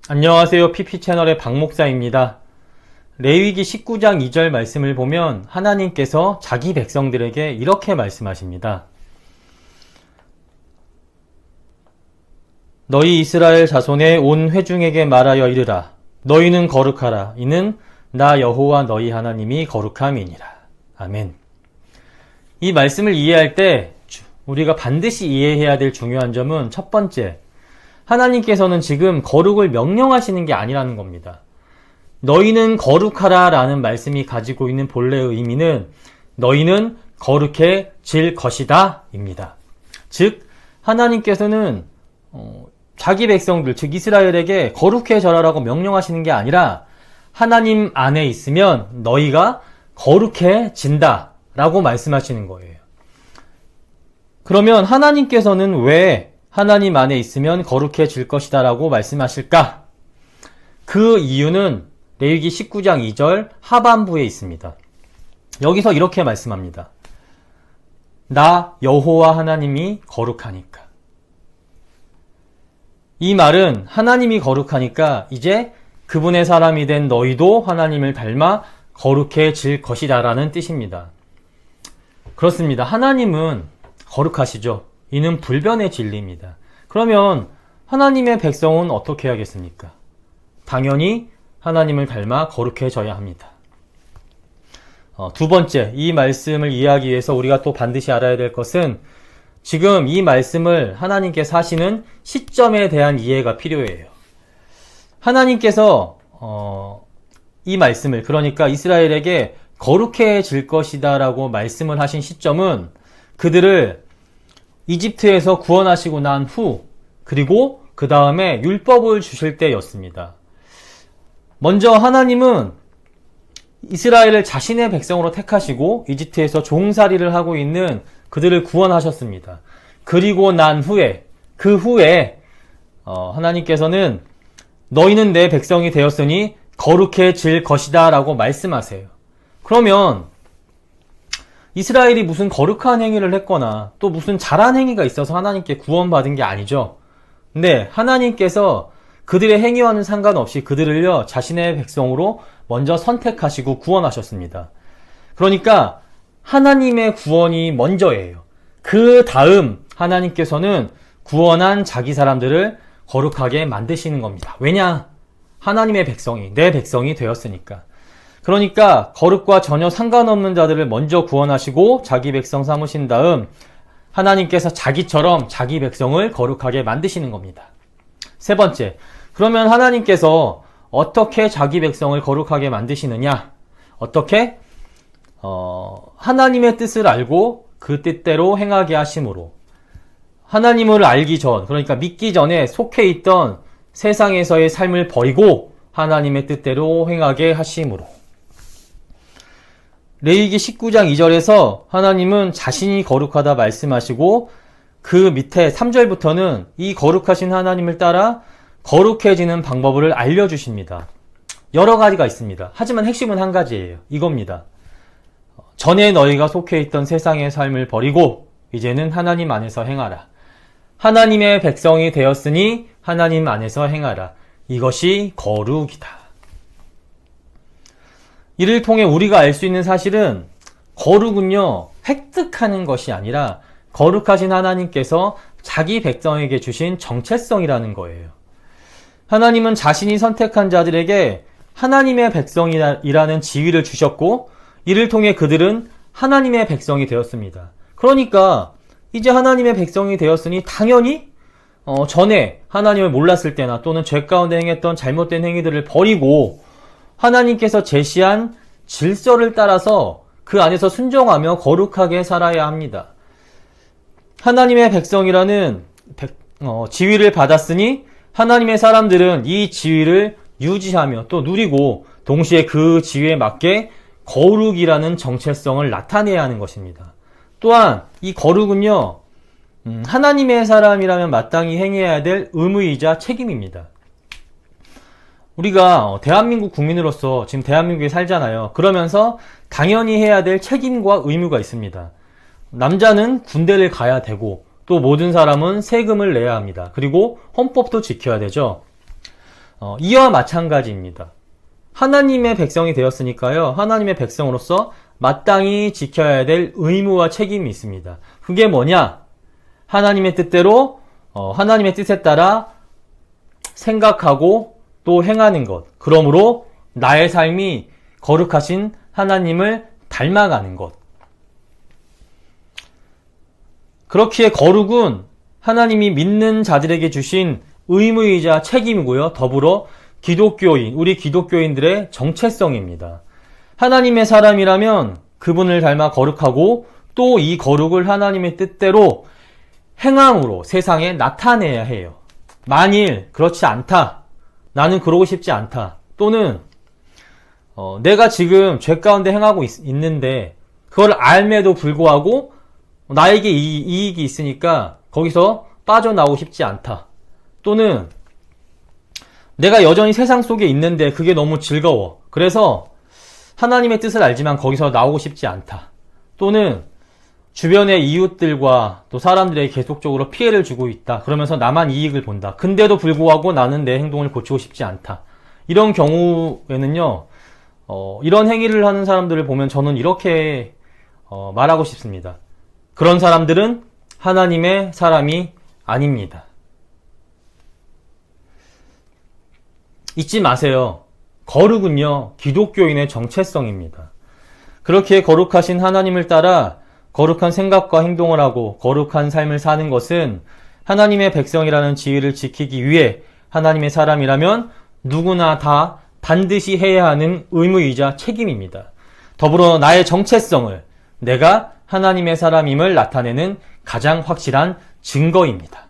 안녕하세요. PP채널의 박목사입니다. 레위기 19장 2절 말씀을 보면 하나님께서 자기 백성들에게 이렇게 말씀하십니다. 너희 이스라엘 자손의 온 회중에게 말하여 이르라. 너희는 거룩하라. 이는 나 여호와 너희 하나님이 거룩함이니라. 아멘. 이 말씀을 이해할 때 우리가 반드시 이해해야 될 중요한 점은 첫 번째, 하나님께서는 지금 거룩을 명령하시는 게 아니라는 겁니다. 너희는 거룩하라 라는 말씀이 가지고 있는 본래의 의미는 너희는 거룩해질 것이다 입니다. 즉 하나님께서는 자기 백성들 즉 이스라엘에게 거룩해져라 라고 명령하시는 게 아니라 하나님 안에 있으면 너희가 거룩해진다 라고 말씀하시는 거예요. 그러면 하나님께서는 왜 하나님 안에 있으면 거룩해질 것이다 라고 말씀하실까? 그 이유는 레위기 19장 2절 하반부에 있습니다. 여기서 이렇게 말씀합니다. 나 여호와 하나님이 거룩하니까. 이 말은 하나님이 거룩하니까 이제 그분의 사람이 된 너희도 하나님을 닮아 거룩해질 것이다 라는 뜻입니다. 그렇습니다. 하나님은 거룩하시죠. 이는 불변의 진리입니다. 그러면 하나님의 백성은 어떻게 해야겠습니까? 당연히 하나님을 닮아 거룩해져야 합니다. 두 번째, 이 말씀을 이해하기 위해서 우리가 또 반드시 알아야 될 것은 지금 이 말씀을 하나님께서 하시는 시점에 대한 이해가 필요해요. 하나님께서 이 말씀을 그러니까 이스라엘에게 거룩해질 것이다 라고 말씀을 하신 시점은 그들을 이집트에서 구원하시고 난 후 그리고 그 다음에 율법을 주실 때였습니다. 먼저 하나님은 이스라엘을 자신의 백성으로 택하시고 이집트에서 종살이를 하고 있는 그들을 구원하셨습니다. 그리고 난 후에 그 후에 하나님께서는 너희는 내 백성이 되었으니 거룩해질 것이다 라고 말씀하세요. 그러면 이스라엘이 무슨 거룩한 행위를 했거나 또 무슨 잘한 행위가 있어서 하나님께 구원받은 게 아니죠. 근데 하나님께서 그들의 행위와는 상관없이 그들을요 자신의 백성으로 먼저 선택하시고 구원하셨습니다. 그러니까 하나님의 구원이 먼저예요. 그 다음 하나님께서는 구원한 자기 사람들을 거룩하게 만드시는 겁니다. 왜냐? 하나님의 백성이 내 백성이 되었으니까. 그러니까 거룩과 전혀 상관없는 자들을 먼저 구원하시고 자기 백성 삼으신 다음 하나님께서 자기처럼 자기 백성을 거룩하게 만드시는 겁니다. 세 번째, 그러면 하나님께서 어떻게 자기 백성을 거룩하게 만드시느냐? 어떻게? 하나님의 뜻을 알고 그 뜻대로 행하게 하심으로 하나님을 알기 전, 그러니까 믿기 전에 속해 있던 세상에서의 삶을 버리고 하나님의 뜻대로 행하게 하심으로. 레위기 19장 2절에서 하나님은 자신이 거룩하다 말씀하시고 그 밑에 3절부터는 이 거룩하신 하나님을 따라 거룩해지는 방법을 알려주십니다. 여러 가지가 있습니다. 하지만 핵심은 한 가지예요. 이겁니다. 전에 너희가 속해 있던 세상의 삶을 버리고 이제는 하나님 안에서 행하라. 하나님의 백성이 되었으니 하나님 안에서 행하라. 이것이 거룩이다. 이를 통해 우리가 알 수 있는 사실은 거룩은요 획득하는 것이 아니라 거룩하신 하나님께서 자기 백성에게 주신 정체성이라는 거예요. 하나님은 자신이 선택한 자들에게 하나님의 백성이라는 지위를 주셨고 이를 통해 그들은 하나님의 백성이 되었습니다. 그러니까 이제 하나님의 백성이 되었으니 당연히 전에 하나님을 몰랐을 때나 또는 죄 가운데 행했던 잘못된 행위들을 버리고 하나님께서 제시한 질서를 따라서 그 안에서 순종하며 거룩하게 살아야 합니다. 하나님의 백성이라는 지위를 받았으니 하나님의 사람들은 이 지위를 유지하며 또 누리고 동시에 그 지위에 맞게 거룩이라는 정체성을 나타내야 하는 것입니다. 또한 이 거룩은요 하나님의 사람이라면 마땅히 행해야 될 의무이자 책임입니다. 우리가 대한민국 국민으로서 지금 대한민국에 살잖아요. 그러면서 당연히 해야 될 책임과 의무가 있습니다. 남자는 군대를 가야 되고 또 모든 사람은 세금을 내야 합니다. 그리고 헌법도 지켜야 되죠. 이와 마찬가지입니다. 하나님의 백성이 되었으니까요. 하나님의 백성으로서 마땅히 지켜야 될 의무와 책임이 있습니다. 그게 뭐냐? 하나님의 뜻대로 하나님의 뜻에 따라 생각하고 또 행하는 것. 그러므로 나의 삶이 거룩하신 하나님을 닮아가는 것. 그렇기에 거룩은 하나님이 믿는 자들에게 주신 의무이자 책임이고요. 더불어 우리 기독교인들의 정체성입니다. 하나님의 사람이라면 그분을 닮아 거룩하고 또 이 거룩을 하나님의 뜻대로 행함으로 세상에 나타내야 해요. 만일 그렇지 않다. 나는 그러고 싶지 않다. 또는 내가 지금 죄 가운데 행하고 있는데 그걸 알매도 불구하고 나에게 이익이 있으니까 거기서 빠져나오고 싶지 않다. 또는 내가 여전히 세상 속에 있는데 그게 너무 즐거워. 그래서 하나님의 뜻을 알지만 거기서 나오고 싶지 않다. 또는 주변의 이웃들과 또 사람들에게 계속적으로 피해를 주고 있다. 그러면서 나만 이익을 본다. 근데도 불구하고 나는 내 행동을 고치고 싶지 않다. 이런 경우에는요, 이런 행위를 하는 사람들을 보면 저는 이렇게 말하고 싶습니다. 그런 사람들은 하나님의 사람이 아닙니다. 잊지 마세요. 거룩은요, 기독교인의 정체성입니다. 그렇게 거룩하신 하나님을 따라 거룩한 생각과 행동을 하고 거룩한 삶을 사는 것은 하나님의 백성이라는 지위를 지키기 위해 하나님의 사람이라면 누구나 다 반드시 해야 하는 의무이자 책임입니다. 더불어 나의 정체성을 내가 하나님의 사람임을 나타내는 가장 확실한 증거입니다.